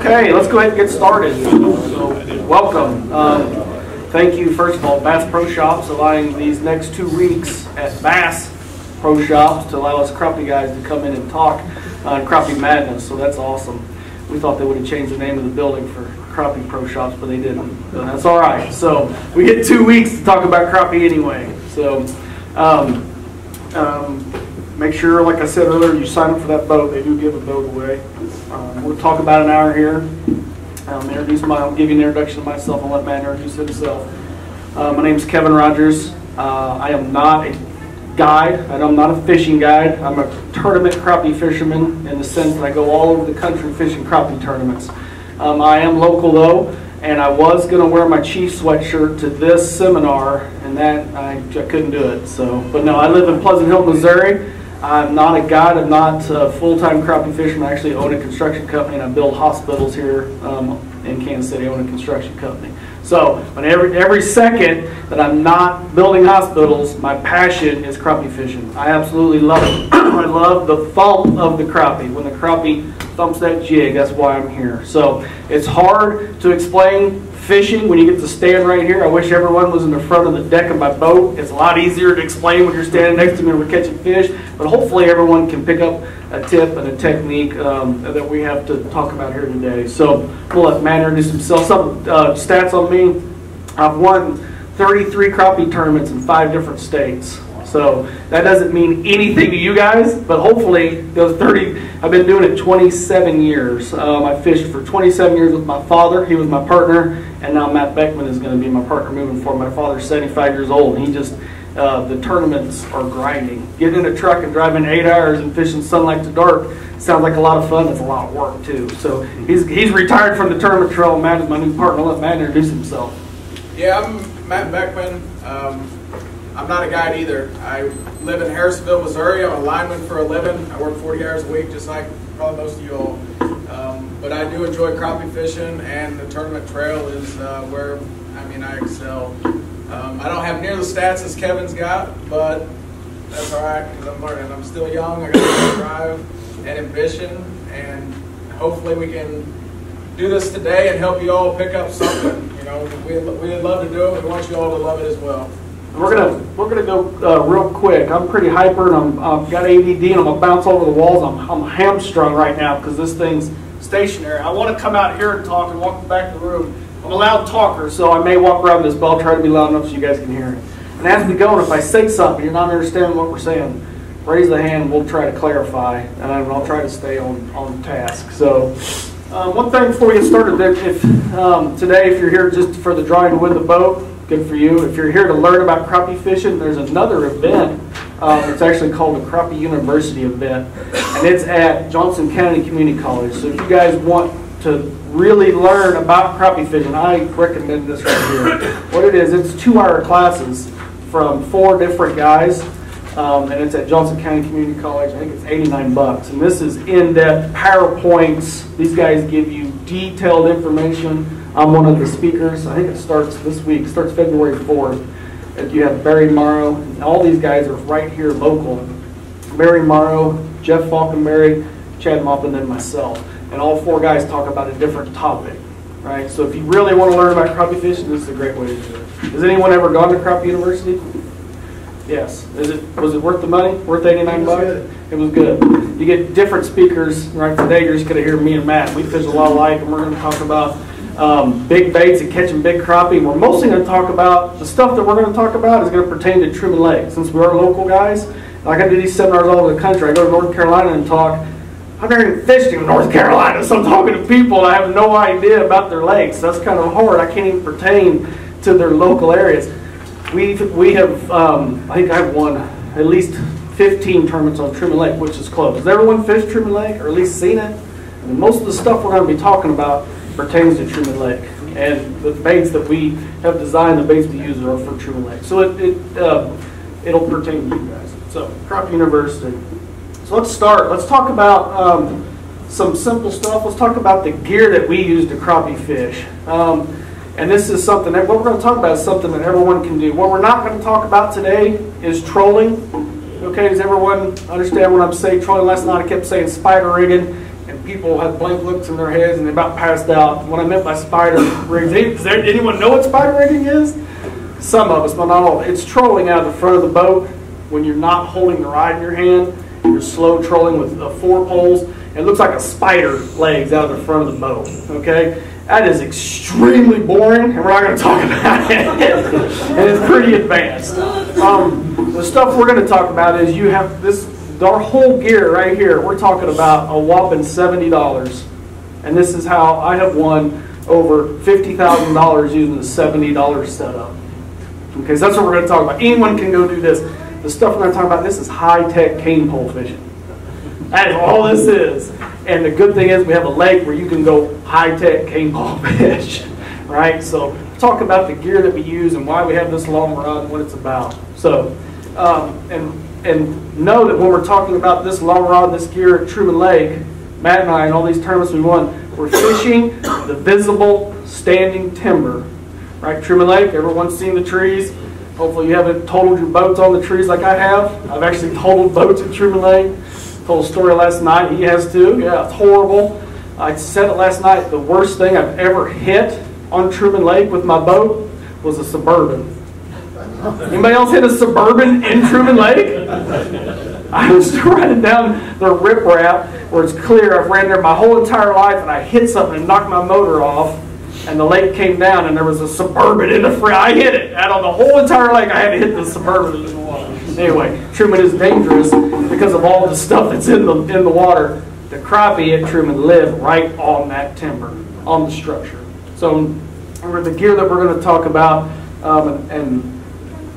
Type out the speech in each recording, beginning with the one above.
Okay, let's go ahead and get started. So, welcome. Thank you, first of all, Bass Pro Shops, allowing these next 2 weeks at Bass Pro Shops to allow us crappie guys to come in and talk on Crappie Madness. So that's awesome. We thought they would have changed the name of the building for Crappie Pro Shops, but they didn't. So that's all right. So we get 2 weeks to talk about crappie anyway. So make sure, like I said earlier, you sign up for that boat. They do give a boat away. We'll talk about an hour here. I'll give you an introduction to myself and let Matt introduce himself. My name is Kevin Rogers. I am not a guide. I'm not a fishing guide. I'm a tournament crappie fisherman in the sense that I go all over the country fishing crappie tournaments. I am local though, and I was going to wear my Chief sweatshirt to this seminar, and that I couldn't do it. But no, I live in Pleasant Hill, Missouri. I'm not a guide. I'm not a full-time crappie fisherman. I actually own a construction company, and I build hospitals here in Kansas City. I own a construction company. So every second that I'm not building hospitals, my passion is crappie fishing. I absolutely love it. I love the thump of the crappie. When the crappie thumps that jig, that's why I'm here. So it's hard to explain fishing when you get to stand right here. I wish everyone was in the front of the deck of my boat. It's a lot easier to explain when you're standing next to me and we're catching fish, but hopefully everyone can pick up a tip and a technique that we have to talk about here today. So we'll let Matt introduce himself. Some stats on me. I've won 33 crappie tournaments in 5 different states. So that doesn't mean anything to you guys, but hopefully those 30, I've been doing it 27 years. I fished for 27 years with my father. He was my partner, and now Matt Beckman is going to be my partner moving forward. My father's 75 years old, and he just, the tournaments are grinding. Getting in a truck and driving 8 hours and fishing sunlight to dark sounds like a lot of fun. It's a lot of work too. So he's retired from the tournament trail. Matt is my new partner. I'll let Matt introduce himself. Yeah, I'm Matt Beckman. I'm not a guide either. I live in Harrisonville, Missouri. I'm a lineman for a living. I work 40 hours a week, just like probably most of you all. But I do enjoy crappie fishing, and the tournament trail is where I excel. I don't have near the stats as Kevin's got, but that's all right because I'm learning. I'm still young. I got a drive and ambition, and hopefully we can do this today and help you all pick up something. You know, we'd love to do it. We want you all to love it as well. We're gonna go real quick. I'm pretty hyper, and I've got ADD, and I'm gonna bounce over the walls. I'm hamstrung right now because this thing's stationary. I want to come out here and talk and walk back to the room. I'm a loud talker, so I may walk around this bell, try to be loud enough so you guys can hear it. And as we go, and if I say something you're not understanding what we're saying, raise the hand. We'll try to clarify, and I'll try to stay on task. So. One thing before we get started, today, if you're here just for the drawing to win the boat, good for you. If you're here to learn about crappie fishing, there's another event. It's actually called a Crappie University event, and it's at Johnson County Community College. So if you guys want to really learn about crappie fishing, I recommend this right here. What it is, it's 2-hour classes from 4 different guys. And it's at Johnson County Community College. I think it's $89. And this is in-depth PowerPoints. These guys give you detailed information. I'm one of the speakers. I think it starts this week. It starts February 4th. And you have Barry Morrow. And all these guys are right here local. Barry Morrow, Jeff Falkenberry, Chad Mopp, and then myself. And all 4 guys talk about a different topic. Right? So if you really want to learn about crappie fishing, this is a great way to do it. Has anyone ever gone to Crappie University? Yes. Was it worth the money? Worth $89? It was good. You get different speakers. Right today, you're just going to hear me and Matt. We fish a lot alike, and we're going to talk about big baits and catching big crappie. We're mostly going to talk about the stuff that we're going to talk about is going to pertain to Truman Lake. Since we are local guys, like I do these seminars all over the country. I go to North Carolina and talk. I've never even fished in North Carolina, so I'm talking to people and I have no idea about their lakes. That's kind of hard. I can't even pertain to their local areas. We have, I think I've won at least 15 tournaments on Truman Lake, which is close. Has everyone fished Truman Lake, or at least seen it? And most of the stuff we're going to be talking about pertains to Truman Lake. And the baits that we have designed, the baits we use are for Truman Lake. So it'll pertain to you guys. So, Crappie University. So let's start. Let's talk about some simple stuff. Let's talk about the gear that we use to crappie fish. And this is something that what we're going to talk about is something that everyone can do. What we're not going to talk about today is trolling. Okay, does everyone understand when I'm saying trolling? Last night I kept saying spider rigging, and people had blank looks in their heads and they about passed out. What I meant by spider rigging, does anyone know what spider rigging is? Some of us, but not all. It's trolling out of the front of the boat when you're not holding the rod in your hand. You're slow trolling with 4 poles. It looks like a spider legs out of the front of the boat, okay? That is extremely boring, and we're not going to talk about it. And it's pretty advanced. The stuff we're going to talk about is you have this, our whole gear right here, we're talking about a whopping $70. And this is how I have won over $50,000 using the $70 setup. Okay, so that's what we're going to talk about. Anyone can go do this. The stuff we're going to talk about, this is high-tech cane pole fishing. That is all this is. And the good thing is we have a lake where you can go high-tech cane pole fish, right? So talk about the gear that we use and why we have this long rod and what it's about. So, and know that when we're talking about this long rod, this gear at Truman Lake, Matt and I, and all these tournaments we won, we're fishing the visible standing timber, right? Truman Lake, everyone's seen the trees. Hopefully you haven't totaled your boats on the trees like I have. I've actually totaled boats at Truman Lake. Told a story last night. He has too. Yeah, it's horrible. I said it last night. The worst thing I've ever hit on Truman Lake with my boat was a Suburban. Anybody else hit a Suburban in Truman Lake? I was running down the riprap where it's clear. I've ran there my whole entire life, and I hit something and knocked my motor off. And the lake came down, and there was a Suburban in the front. I hit it. Out of the whole entire lake, I had to hit the Suburban in the water. Anyway, Truman is dangerous because of all the stuff that's in the water. The crappie at Truman live right on that timber, on the structure. So the gear that we're going to talk about, and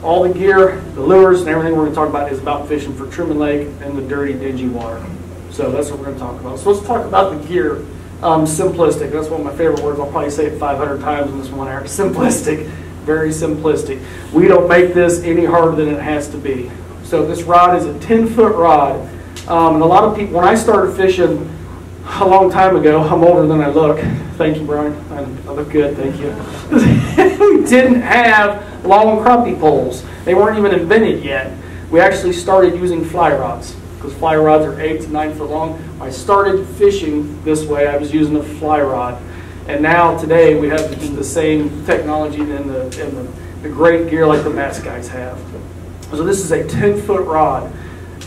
all the gear, the lures, and everything we're going to talk about is about fishing for Truman Lake and the dirty, dingy water. So that's what we're going to talk about. So let's talk about the gear. Simplistic. That's one of my favorite words. I'll probably say it 500 times in this 1 hour. Simplistic. Very simplistic. We don't make this any harder than it has to be. So this rod is a 10-foot rod. And a lot of people, when I started fishing a long time ago, I'm older than I look. Thank you, Brian. I look good, thank you. We didn't have long crappie poles. They weren't even invented yet. We actually started using fly rods, because fly rods are 8 to 9 foot long. When I started fishing this way, I was using a fly rod. And now, today, we have the same technology and the great gear like the Matt's guys have. So this is a 10-foot rod.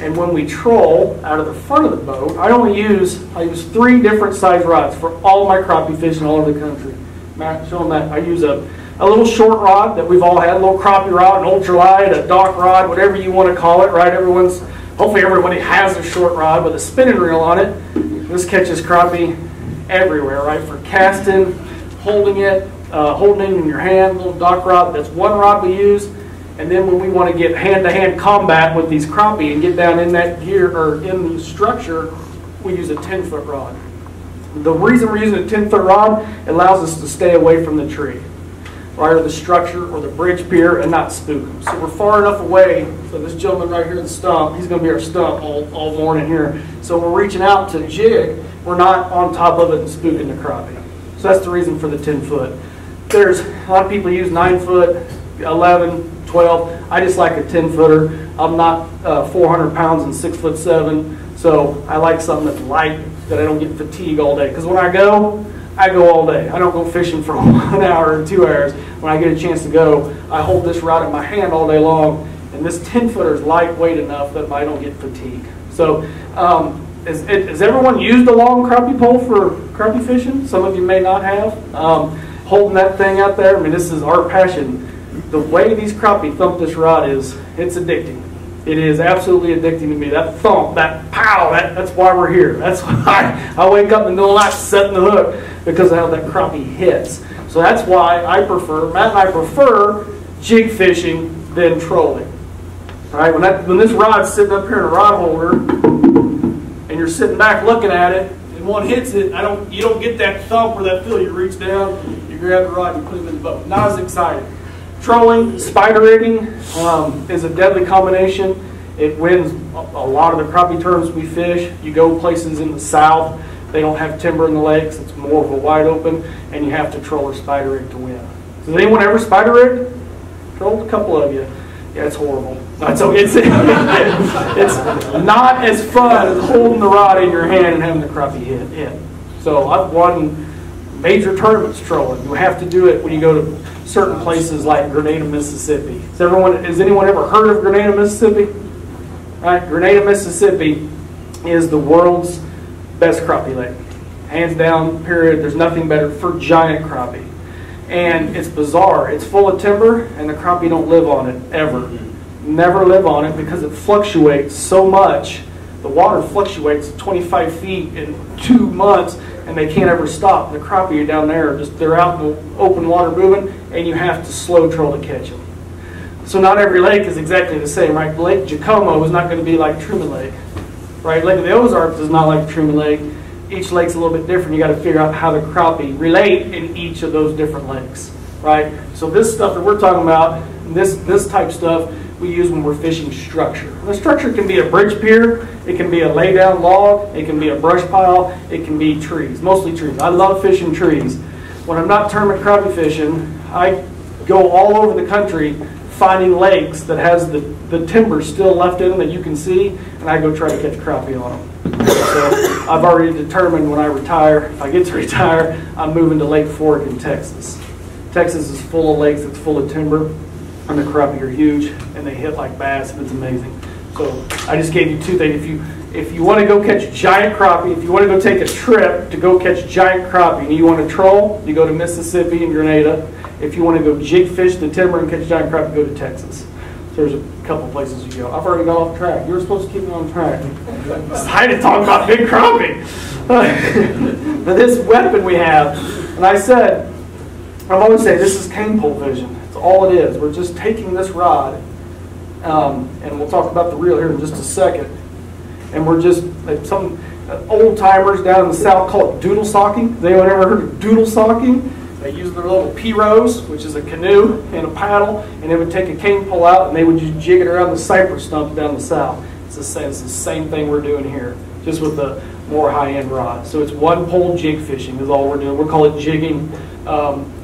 And when we troll out of the front of the boat, I use 3 different size rods for all my crappie fishing all over the country. Matt, show them that. I use a little short rod that we've all had, a little crappie rod, an ultralight, a dock rod, whatever you want to call it, right? Hopefully everybody has a short rod with a spinning reel on it. This catches crappie everywhere, right? For casting, holding it in your hand, little dock rod. That's one rod we use. And then when we want to get hand-to-hand combat with these crappie and get down in that gear or in the structure, we use a 10-foot rod. The reason we're using a 10-foot rod, it allows us to stay away from the tree, right, or the structure or the bridge pier and not spook them. So we're far enough away. So this gentleman right here in the stump, he's going to be our stump all morning here. So we're reaching out to jig. We're not on top of it and spooking the crappie. So that's the reason for the 10-foot. There's a lot of people use 9-foot, 11, 12. I just like a 10-footer. I'm not 400 pounds and 6'7", so I like something that's light, that I don't get fatigue all day. Because when I go all day. I don't go fishing for 1 hour or 2 hours. When I get a chance to go, I hold this rod in my hand all day long, and this 10-footer is lightweight enough that I don't get fatigue. So has everyone used a long crappie pole for crappie fishing? Some of you may not have. Holding that thing out there, I mean, this is our passion. The way these crappie thump this rod it's addicting. It is absolutely addicting to me. That thump, that pow, that's why we're here. That's why I wake up in the middle of the night setting the hook, because of how that crappie hits. So that's why Matt and I prefer jig fishing than trolling. All right, when this rod's sitting up here in a rod holder, and you're sitting back looking at it, and one hits it, you don't get that thump or that feel. You reach down, you grab the rod, and you put it in the boat. Not as exciting. Trolling, spider rigging is a deadly combination. It wins a lot of the crappie tournaments we fish. You go places in the south, they don't have timber in the lakes. It's more of a wide open, and you have to troll or spider rig to win. Does anyone ever spider rig? Trolled a couple of you. Yeah, it's horrible. So it's not as fun as holding the rod in your hand and having the crappie hit. So I've won major tournaments trolling. You have to do it when you go to certain places like Grenada, Mississippi. Has anyone ever heard of Grenada, Mississippi? Right, Grenada, Mississippi is the world's best crappie lake. Hands down, period. There's nothing better for giant crappie. And it's bizarre. It's full of timber, and the crappie don't live on it, ever. Never live on it because it fluctuates so much. The water fluctuates 25 feet in 2 months, and they can't ever stop. The crappie are down there, they're out in the open water moving, and you have to slow troll to catch them. So not every lake is exactly the same, right? Lake Jacomo is not going to be like Truman Lake, right? Lake of the Ozarks is not like Truman Lake. Each lake's a little bit different. You got to figure out how the crappie relate in each of those different lakes, right? So this stuff that we're talking about, this type stuff, we use when we're fishing structure. And the structure can be a bridge pier, it can be a lay down log, it can be a brush pile, it can be trees, mostly trees. I love fishing trees. When I'm not tournament crappie fishing, I go all over the country finding lakes that has the timber still left in them that you can see, and I go try to catch crappie on them. So I've already determined when I retire, if I get to retire, I'm moving to Lake Fork in Texas. Texas is full of lakes, it's full of timber, and the crappie are huge, and they hit like bass, and it's amazing. So I just gave you two things. If you want to go catch giant crappie, if you want to go take a trip to go catch giant crappie, and you want to troll, you go to Mississippi and Grenada. If you want to go jig fish the timber and catch giant crappie, go to Texas. So there's a couple places you go. I've already got off track. You were supposed to keep me on track. I didn't talk about big crappie. But this weapon we have, and I said, I've always said this is cane pole vision. It's all it is. We're just taking this rod, and we'll talk about the reel here in just a second. And we're just, some old timers down in the South call it doodle socking. Has anyone ever heard of doodle socking? They use their little pirogues, which is a canoe and a paddle, and they would take a cane pole out and they would just jig it around the cypress stump down the south. It's the same thing we're doing here, just with the more high-end rod. So it's one pole jig fishing is all we're doing. We call it jigging,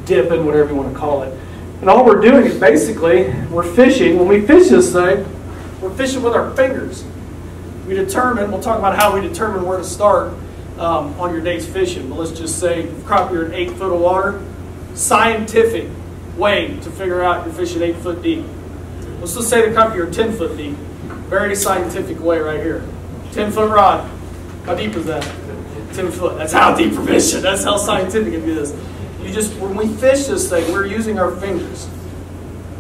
dipping, whatever you want to call it. And all we're doing is basically, we're fishing. When we fish this thing, we're fishing with our fingers. We determine, we'll talk about how we determine where to start on your day's fishing. But let's just say crappie are in 8 foot of water. Scientific way to figure out you're fishing 8 foot deep. Let's just say the crappie are 10 foot deep. Very scientific way right here. 10 foot rod. How deep is that? 10 foot. That's how deep we're fishing. That's how scientific it is. When we fish this thing, we're using our fingers.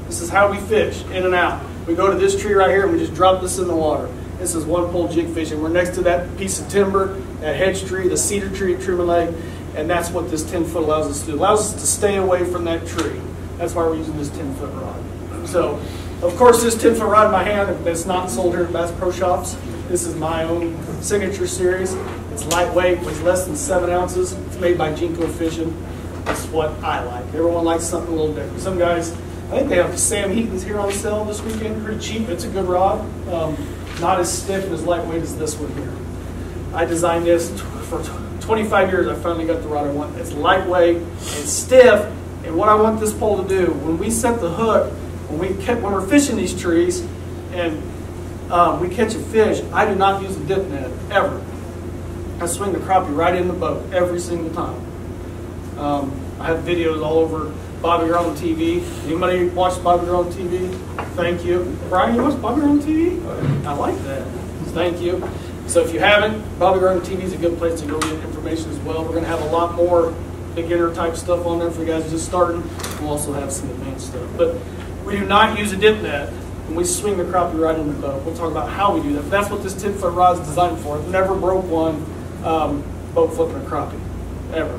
This is how we fish, in and out. We go to this tree right here and we just drop this in the water. This is one pole jig fishing. We're next to that piece of timber, that hedge tree, the cedar tree at Truman Lake, and that's what this 10 foot allows us to do. It allows us to stay away from that tree. That's why we're using this 10 foot rod. So, of course, this 10 foot rod in my hand, that's not sold here at Bass Pro Shops. This is my own signature series. It's lightweight, weighs less than 7 ounces. It's made by Jinko Fishing. That's what I like. Everyone likes something a little different. Some guys, I think they have Sam Heaton's here on sale this weekend. Pretty cheap. It's a good rod. Not as stiff and as lightweight as this one here. I designed this for 25 years. I finally got the rod I want. It's lightweight and stiff. And what I want this pole to do, when we set the hook, when we're fishing these trees and we catch a fish, I do not use a dip net, ever. I swing the crappie right in the boat every single time. I have videos all over Bobby Garland TV. Anybody watch Bobby Garland TV? Thank you. Brian, you watch Bobby Garland TV? I like that. Thank you. So if you haven't, Bobby Garland TV is a good place to go get information as well. We're going to have a lot more beginner type stuff on there for you guys just starting. We'll also have some advanced stuff. But we do not use a dip net when we swing the crappie right in the boat. We'll talk about how we do that. But that's what this 10 foot rod is designed for. I've never broke one boat flipping a crappie, ever.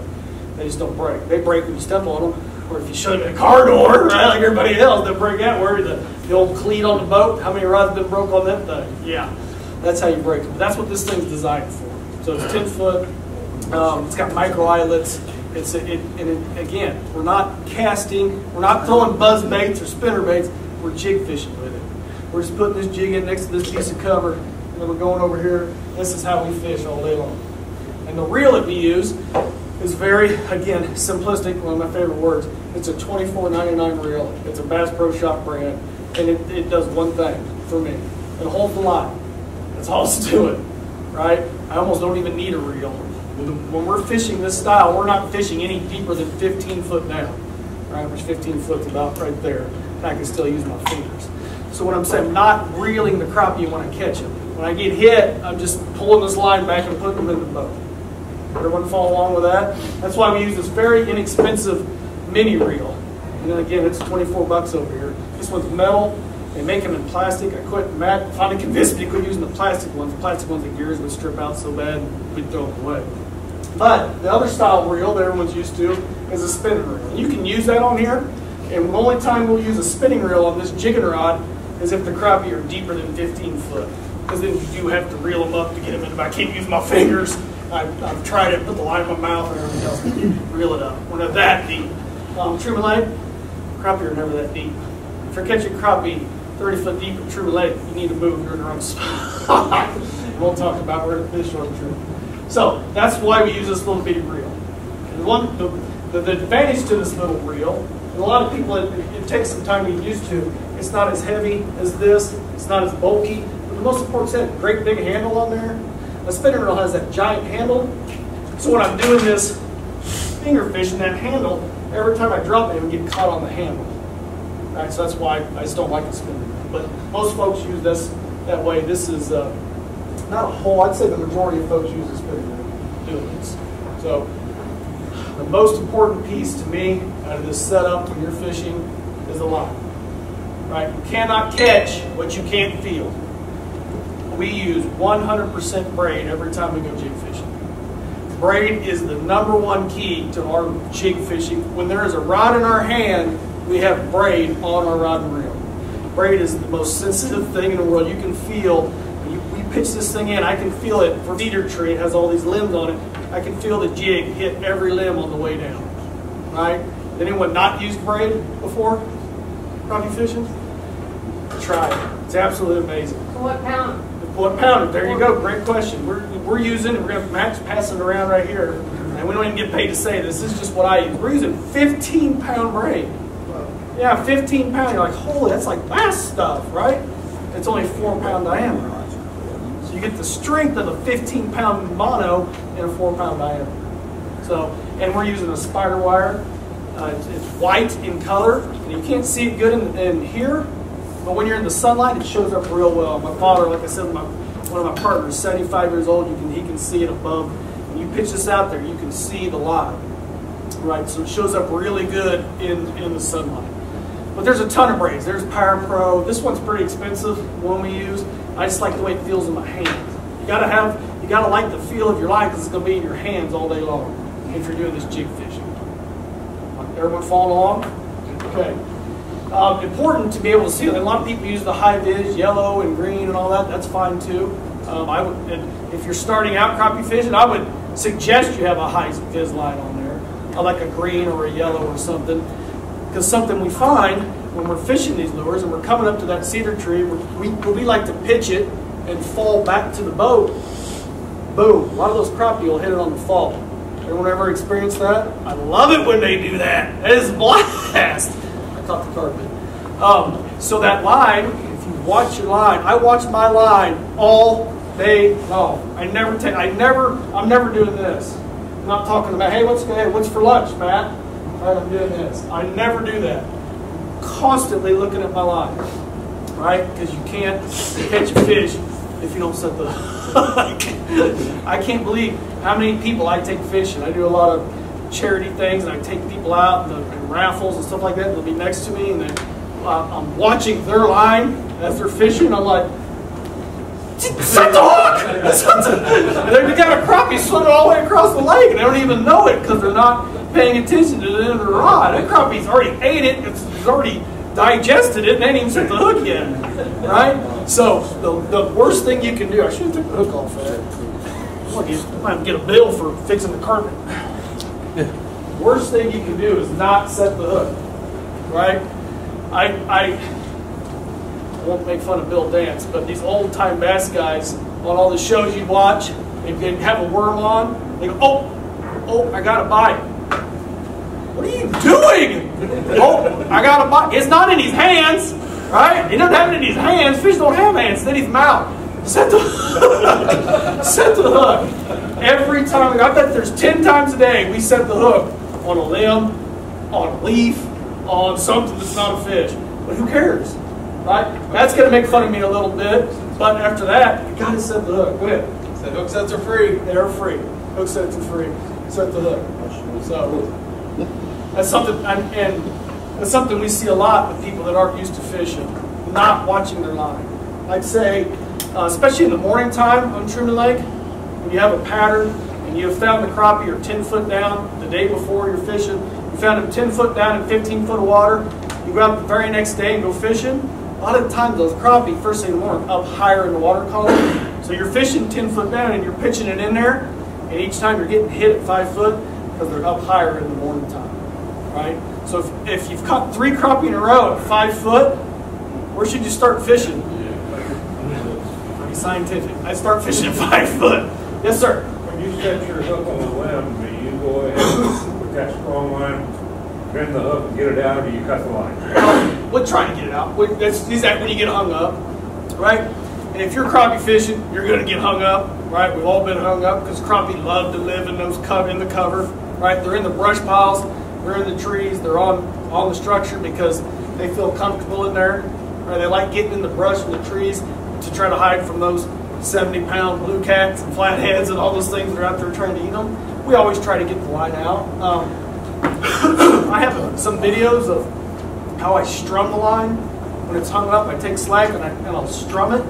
They just don't break. They break when you step on them, or if you shove them in a car door, right, like everybody else, they break out. Where the old cleat on the boat, how many rods have been broke on that thing? Yeah, that's how you break them. That's what this thing's designed for. So it's 10 foot. It's got micro eyelets. Again, we're not casting, we're not throwing buzz baits or spinner baits. We're jig fishing with it. We're just putting this jig in next to this piece of cover, and then we're going over here. This is how we fish all day long. And the reel that we use is very, again, simplistic, one of my favorite words. It's a $24.99 reel. It's a Bass Pro Shop brand. and it does one thing for me. It holds the line. That's all it's doing, right? I almost don't even need a reel. When we're fishing this style, we're not fishing any deeper than 15 foot down, right? Which 15 foot is about right there. And I can still use my fingers. So what I'm saying, I'm not reeling the crappie when I catch him. When I get hit, I'm just pulling this line back and putting them in the boat. Everyone follow along with that? That's why we use this very inexpensive mini reel. And then again, it's 24 bucks over here. This one's metal. They make them in plastic. I quit. Matt finally convinced me to quit using the plastic ones. The plastic ones, the gears would strip out so bad we'd throw them away. But the other style reel that everyone's used to is a spinning reel. And you can use that on here. And the only time we'll use a spinning reel on this jigging rod is if the crappie are deeper than 15 foot. Because then you do have to reel them up to get them in. If I can't use my fingers, I've tried it, put the line in my mouth and everything else, reel it up. We're not that deep. Truman Lake, crappie are never that deep. If you're catching crappie 30 foot deep in Truman Lake, you need to move. You're in the wrong spot. We'll talk about where to fish on Truman. So that's why we use this little bitty reel. And the advantage to this little reel, and a lot of people, it takes some time to get used to. It's not as heavy as this. It's not as bulky. But the most important thing, great big handle on there. A spinning reel has that giant handle. So when I'm doing this finger fishing, that handle, every time I drop it, it would get caught on the handle. Right, so that's why I just don't like the spinning reel. But most folks use this that way. This is not a whole, I'd say the majority of folks use a spinning reel doing this. So the most important piece to me out of this setup when you're fishing is the line. Right? You cannot catch what you can't feel. We use 100% braid every time we go jig fishing. Braid is the #1 key to our jig fishing. When there is a rod in our hand, we have braid on our rod and reel. Braid is the most sensitive thing in the world. You can feel, we pitch this thing in, I can feel it for cedar tree, it has all these limbs on it. I can feel the jig hit every limb on the way down. Right? Anyone not used braid before? Crappie fishing? Try it. It's absolutely amazing. So what pound? What pound? There you go. Great question. We're using, we're going to pass it around right here, and we don't even get paid to say this. This is just what I use. We're using 15-pound braid. Yeah, 15 pound. You're like, holy, that's like bass stuff, right? It's only 4-pound diameter. So you get the strength of a 15-pound mono in a 4-pound diameter. So, and we're using a spider wire. It's white in color, and you can't see it good in here, but when you're in the sunlight, it shows up real well. My father, like I said, one of my partners, 75 years old, he can see it above. When you pitch this out there, you can see the line, right? So it shows up really good in the sunlight. But there's a ton of braids. There's Power Pro. This one's pretty expensive, the one we use. I just like the way it feels in my hands. You gotta like the feel of your line because it's gonna be in your hands all day long if you're doing this jig fishing. Everyone following along? Okay. Important to be able to see. A lot of people use the high vis, yellow and green and all that. That's fine too. If you're starting out crappie fishing, I would suggest you have a high vis line on there, like a green or a yellow or something. Because something we find when we're fishing these lures and we're coming up to that cedar tree, we like to pitch it and fall back to the boat. Boom! A lot of those crappie will hit it on the fall. Everyone ever experienced that? I love it when they do that. It is a blast. I caught the carpet. So that line, if you watch your line, I watch my line all day long. I'm never doing this. I'm not talking about, hey, what's for lunch, Matt? Right, I'm doing this. I never do that. Constantly looking at my line, right? Because you can't catch a fish if you don't set the hook. I can't believe how many people I take fishing. I do a lot of charity things, and I take people out and raffles and stuff like that. They'll be next to me, and then I'm watching their line as they're fishing. I'm like, set the hook! And they've got a crappie swimming all the way across the lake, and they don't even know it because they're not paying attention to the end of the rod. That crappie's already ate it, it's already digested it, and they ain't even set the hook yet. Right? So the worst thing you can do, I should have took the hook off of that. I might get a bill for fixing the carpet. Worst thing you can do is not set the hook. Right? I won't make fun of Bill Dance, but these old time bass guys on all the shows you watch, they have a worm on, they go, oh, I got a bite. What are you doing? Oh, I got a bite. It's not in his hands. Right? He doesn't have it in his hands. Fish don't have hands. It's in his mouth. Set the set the hook. Every time. I bet there's 10 times a day we set the hook on a limb, on a leaf, on something that's not a fish. But who cares? Right? That's going to make fun of me a little bit. But after that, you got to set the hook. Go ahead. So hook sets are free. They're free. Hook sets are free. Set the hook. So that's something, and that's something we see a lot with people that aren't used to fishing, not watching their line. I'd say, especially in the morning time on Truman Lake, when you have a pattern and you have found the crappie or 10 foot down the day before you're fishing, you found them 10 foot down in 15 foot of water, you go out the very next day and go fishing. A lot of the times those crappie, first thing in the morning, up higher in the water column. So you're fishing 10 foot down and you're pitching it in there, and each time you're getting hit at 5 foot because they're up higher in the morning time, right? So if you've caught 3 crappie in a row at 5 foot, where should you start fishing? Pretty scientific. I'd start fishing at 5 foot. Yes, sir. When you set your hook on the limb, do you go ahead with that strong line, bend the hook and get it out, or do you cut the line? We'll try to get it out. That's when you get hung up, right? And if you're crappie fishing, you're going to get hung up, right? We've all been hung up because crappie love to live in those in the cover, right? They're in the brush piles, they're in the trees, they're on the structure because they feel comfortable in there. Right? They like getting in the brush and the trees to try to hide from those 70-pound blue cats and flatheads and all those things that are out there trying to eat them. We always try to get the line out. I have some videos of how I strum the line. When it's hung up, I take slack and I'll strum it,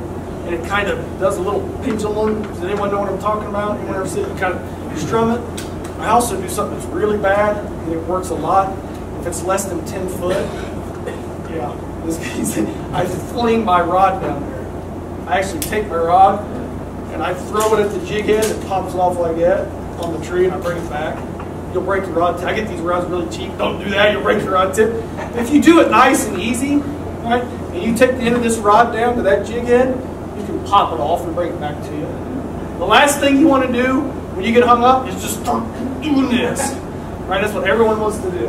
and it kind of does a little pendulum. Does anyone know what I'm talking about? Anyone ever see it? You kind of strum it. I also do something that's really bad, and it works a lot. If it's less than 10 foot, yeah, I fling my rod down there. I actually take my rod and I throw it at the jig head that pops off like that on the tree, and I bring it back. You'll break your rod tip. I get these rods really cheap. Don't do that. You'll break your rod tip. If you do it nice and easy, right, and you take the end of this rod down to that jig head, you can pop it off and bring it back to you. The last thing you want to do when you get hung up is just start doing this. Right? That's what everyone wants to do.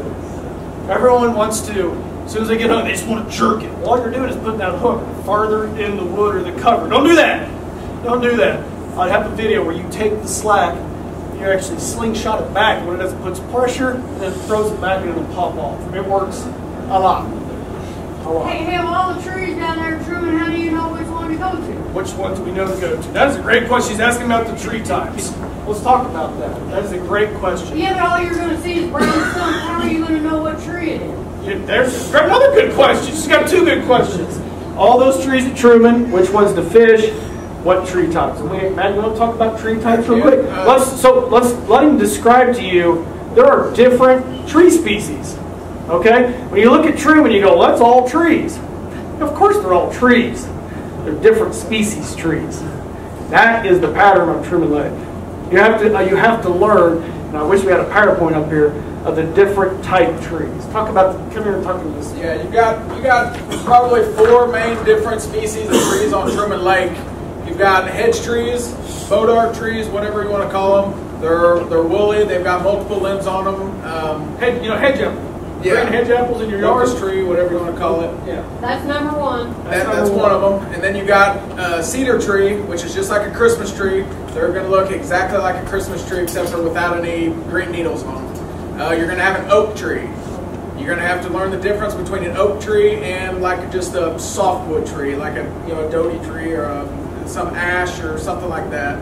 Everyone wants to, as soon as they get hung, they just want to jerk it. All you're doing is putting that hook farther in the wood or the cover. Don't do that. Don't do that. I have a video where you take the slack, you actually slingshot it back, and when it does, it puts pressure, and then throws it back and it'll pop off. It works a lot. Hey, of all the trees down there, Truman, how do you know which one to go to? Which ones do we know to go to? That is a great question. She's asking about the tree types. Let's talk about that. That is a great question. Yeah, but all you're going to see is brown stump. How are you going to know what tree it is? There's another good question. She's got 2 good questions. All those trees at Truman, which ones to fish, what tree types? And Matt, you want to talk about tree types real quick? Let's let him describe to you. There are different tree species. Okay? When you look at Truman, you go, well, that's all trees. Of course they're all trees. They're different species trees. That is the pattern on Truman Lake. You have to learn, and I wish we had a PowerPoint up here, of the different type trees. Talk about, come here and talk about this. Yeah, you got probably 4 main different species of trees on Truman Lake. You've got hedge trees, bodart trees, whatever you want to call them. They're woolly. They've got multiple limbs on them. Hedge apple. Yeah. Green hedge apples in your yard. Locust tree, whatever you want to call it. Yeah. That's number 1. That's one of them. And then you got cedar tree, which is just like a Christmas tree. They're going to look exactly like a Christmas tree, except for without any green needles on them. You're going to have an oak tree. You're going to have to learn the difference between an oak tree and like just a softwood tree, like a doty tree or some ash or something like that.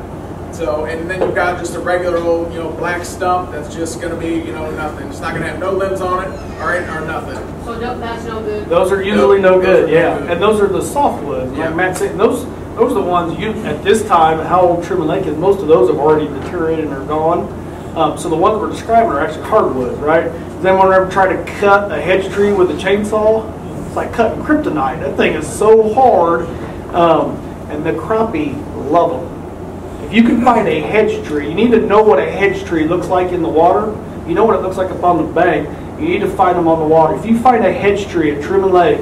So, and then you've got just a regular old, black stump that's just going to be, nothing. It's not going to have no limbs on it or nothing. So that's no good. Those are usually no good, yeah. And those are the softwoods, like Matt said. Those are the ones at this time, how old Truman Lake is, most of those have already deteriorated and are gone. So the ones we're describing are actually hardwoods, right? Does anyone ever try to cut a hedge tree with a chainsaw? It's like cutting kryptonite. That thing is so hard, and the crappie love them. If you can find a hedge tree, you need to know what a hedge tree looks like in the water. You know what it looks like up on the bank. You need to find them on the water. If you find a hedge tree at Truman Lake,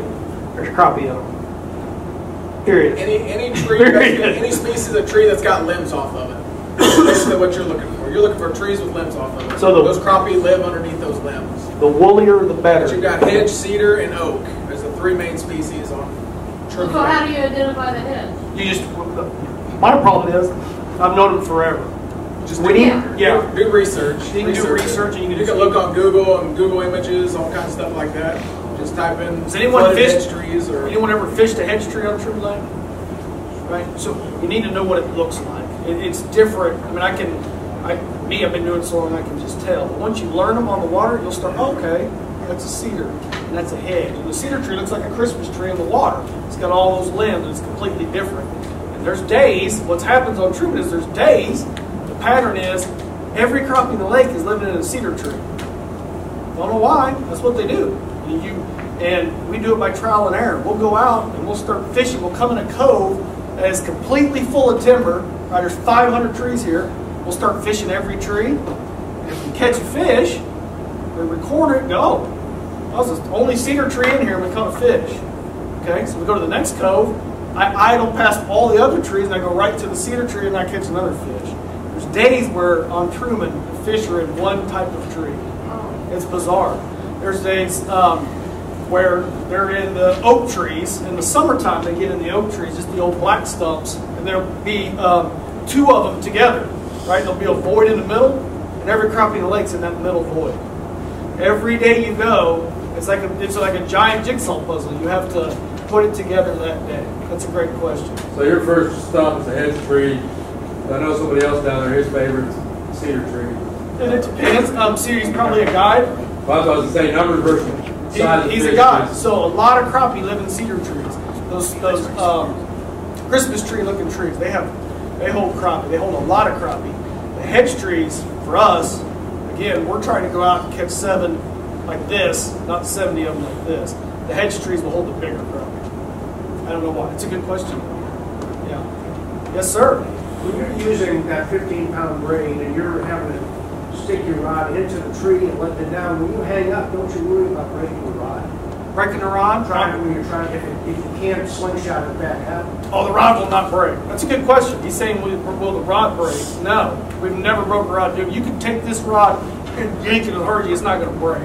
there's crappie in them. Period. Any tree, any species of tree that's got limbs off of it. That's basically what you're looking for. You're looking for trees with limbs off of it. So those crappie live underneath those limbs. The woollier, the better. But you've got hedge, cedar, and oak. There's the 3 main species on trim. So how do you identify the heads? You just, my problem is, I've known them forever. Just We need, yeah. do research. You can do research and You can look on Google and Google images, all kinds of stuff like that. Just type in Has anyone flooded fished? hedge trees or Anyone ever fished a hedge tree on True Lake? Right. So you need to know what it looks like. It's different. I mean, I've been doing so long, I can just tell. But once you learn them on the water, you'll start. Okay, that's a cedar, and that's a hedge. And the cedar tree looks like a Christmas tree in the water. It's got all those limbs. It's completely different. And there's days. What happens on Truman is there's days. The pattern is every crappie in the lake is living in a cedar tree. Don't know why. That's what they do. And we do it by trial and error. We'll go out and we'll start fishing. We'll come in a cove that is completely full of timber. Right, there's 500 trees here. We'll start fishing every tree. And if we catch a fish, we record it and go, that was the only cedar tree in here and we caught a fish. Okay, so we go to the next cove. I idle past all the other trees and I go right to the cedar tree and I catch another fish. There's days where on Truman, the fish are in one type of tree. It's bizarre. There's days where they're in the oak trees. In the summertime, they get in the oak trees, just the old black stumps, and there'll be two of them together, right? There'll be a void in the middle, and every crappie in the lake's in that middle void. Every day you go, it's like a giant jigsaw puzzle. You have to put it together that day. That's a great question. So your first stop is a hedge tree. I know somebody else down there, his favorite cedar tree. And it depends. Cedar's probably a guide. Well, I was going to say numbers versus size of He's a fish. guide. So a lot of crappie live in cedar trees. Those Christmas tree looking trees. They hold crappie. They hold a lot of crappie. The hedge trees for us, again, we're trying to go out and catch 7 like this, not 70 of them like this. The hedge trees will hold the bigger crappie. I don't know why. It's a good question. Yeah. Yes, sir. When you're using that 15-pound braid and you're having to stick your rod into the tree and let it down, when you hang up, don't you worry about breaking the rod? Breaking the rod? When you're trying, if you can't slingshot it back out. Oh, the rod will not break. That's a good question. He's saying, will the rod break? No. We've never broke a rod. Dude, you can take this rod and yank it with hurry, it's not going to break.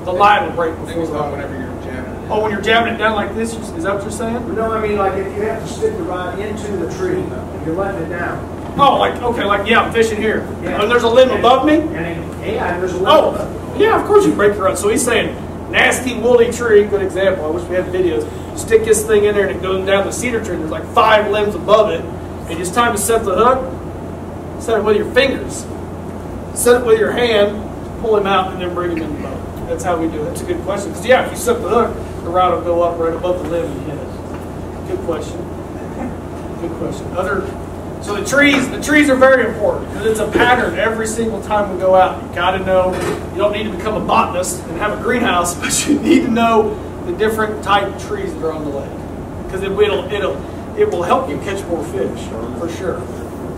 The line will break before the rod. whenever you're jamming it. Oh, when you're jamming it down like this, is that what you're saying? No, I mean, like if you have to stick the rod into the tree and you're letting it down. Oh, yeah, I'm fishing here. Yeah. And there's a limb above me? There's a limb above. Yeah, of course you break your rod. So he's saying, nasty woolly tree, good example. I wish we had videos. You stick this thing in there and it goes down the cedar tree and there's like 5 limbs above it. And it's time to set the hook. Set it with your fingers. Set it with your hand, pull him out, and then bring him in the boat. That's how we do it. That's a good question. Because, yeah, if you set the hook, the rod will go up right above the limb and hit it. Good question. Good question. So the trees are very important because it's a pattern every single time we go out. You got to know. You don't need to become a botanist and have a greenhouse, but you need to know the different type of trees that are on the lake because it will help you catch more fish for sure.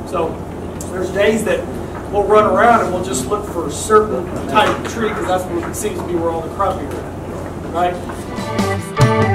So there's days that we'll run around and we'll just look for a certain type of tree because that's what it seems to be where all the crappie are at, right?